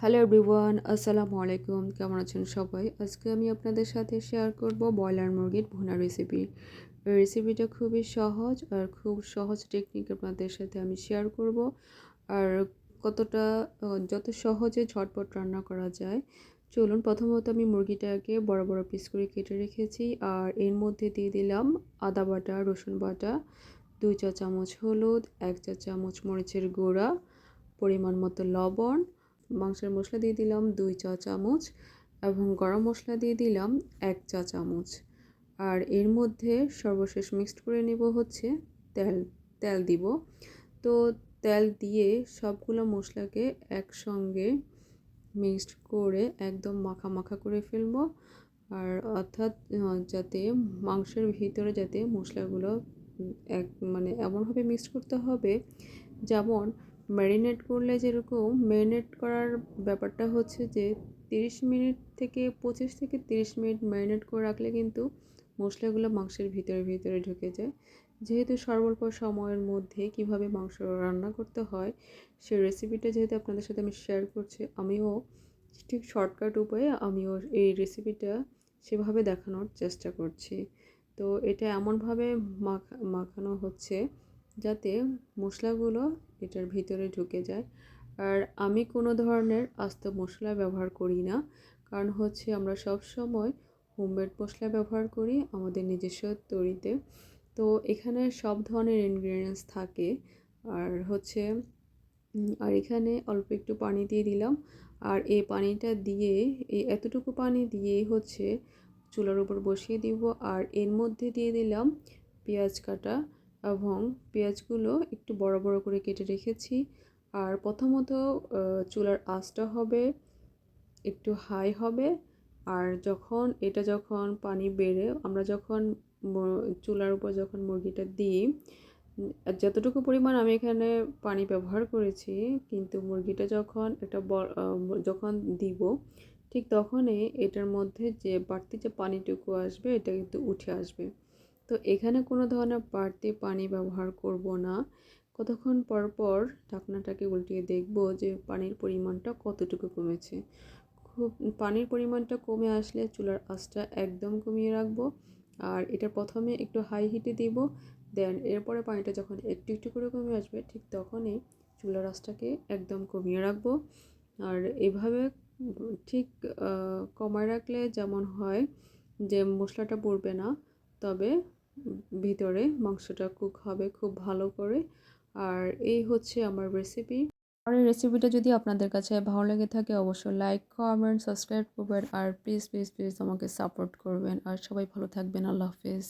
Hello everyone, আসসালামু আলাইকুম। কেমন আছেন সবাই? আজকে আমি আপনাদের সাথে শেয়ার করব ব্রয়লার মুরগির ভুনা রেসিপি। এই রেসিপিটা খুবই সহজ আর খুব সহজ টেকনিক আপনাদের সাথে আমি শেয়ার করব। আর কতটা যত সহজে ঝটপট রান্না করা যায়। চলুন, প্রথমত আমি মুরগিটাকে বড় বড় পিস করে কেটে রেখেছি। আর এর মধ্যে দিয়ে দিলাম আদা বাটা, রসুন বাটা, 2 চা চামচ হলুদ, 1 চা চামচ মরিচের গুঁড়া, পরিমাণ মতো লবণ, মাংসের মশলা দিয়ে দিলাম 2 চা চামচ এবং গরম মশলা দিয়ে দিলাম 1 চা চামচ। আর এর মধ্যে সর্বশেষ মিক্সড করে নেব হচ্ছে তেল। তেল দিব। তো তেল দিয়ে সবগুলো মশলাকে একসঙ্গে মিক্সড করে একদম মাখা মাখা করে ফেলবো। আর অর্থাৎ যাতে মাংসের ভিতরে যাতে মশলাগুলো এক মানে এমনভাবে মিক্সড করতে হবে যেমন ম্যারিনেট করলে যেরকম ম্যারিনেট করার ব্যাপারটা হচ্ছে যে 30 মিনিট থেকে 25 থেকে 30 মিনিট ম্যারিনেট করে রাখলে কিন্তু মশলাগুলো মাংসের ভিতরে ভিতরে ঢুকে যায়। যেহেতু স্বল্প সময়ের মধ্যে কিভাবে মাংস রান্না করতে হয় সেই রেসিপিটা যেহেতু আপনাদের সাথে আমি শেয়ার করছি, আমিও ঠিক শর্টকাট উপায়ে আমিও এই রেসিপিটা সেভাবে দেখানোর চেষ্টা করছি। তো এটা এমনভাবে মাখানো হচ্ছে যাতে মশলাগুলো এটার ভিতরে ঢুকে যায়। আর আমি কোনো ধরনের আস্ত মশলা ব্যবহার করি না, কারণ হচ্ছে আমরা সব সময় হোমমেড মশলা ব্যবহার করি আমাদের নিজস্ব তৈরিতে। তো এখানে সব ধরনের ইনগ্রেডিয়েন্টস থাকে। আর হচ্ছে আর এখানে অল্প একটু পানি দিয়ে দিলাম। আর এই পানিটা দিয়ে এই এতটুকু পানি দিয়ে হচ্ছে চুলার উপর বসিয়ে দিব। আর এর মধ্যে দিয়ে দিলাম পেঁয়াজ কাটা এবং পেঁয়াজগুলো একটু বড় বড় করে কেটে রেখেছি। আর প্রথমত চুলার আঁচটা হবে একটু হাই হবে। আর যখন পানি বেড়ে আমরা যখন চুলার উপর যখন মুরগিটা দিই, যতটুকু পরিমাণ আমি এখানে পানি ব্যবহার করেছি, কিন্তু মুরগিটা যখন দিব ঠিক তখনই এটার মধ্যে যে বাড়তি যে পানিটুকু আসবে এটা কিন্তু উঠে আসবে। তো এখানে কোনো ধরনের বাড়তি পানি ব্যবহার করব না। কতক্ষণ পর পর ঢাকনাটাকে উল্টিয়ে দেখব যে পানির পরিমাণটা কতটুকু কমেছে। খুব পানির পরিমাণটা কমে আসলে চুলার আঁচটা একদম কমিয়ে রাখবো। আর এটা প্রথমে একটু হাই হিটে দিব, দেন এরপরে পানিটা যখন একটু একটু করে কমে আসবে ঠিক তখনই চুলার আঁচটাকে একদম কমিয়ে রাখবো। আর এভাবে ঠিক কমায় রাখলে যেমন হয় যে মশলাটা পড়বে না, তবে ভিতরে মাংসটা কুক হবে খুব ভালো করে। আর এই হচ্ছে আমার রেসিপি। আর এই রেসিপিটা যদি আপনাদের কাছে ভালো লেগে থাকে অবশ্যই লাইক, কমেন্ট, সাবস্ক্রাইব করবেন। আর প্লিজ প্লিজ প্লিজ আমাকে সাপোর্ট করবেন। আর সবাই ভালো থাকবেন। আল্লাহ হাফেজ।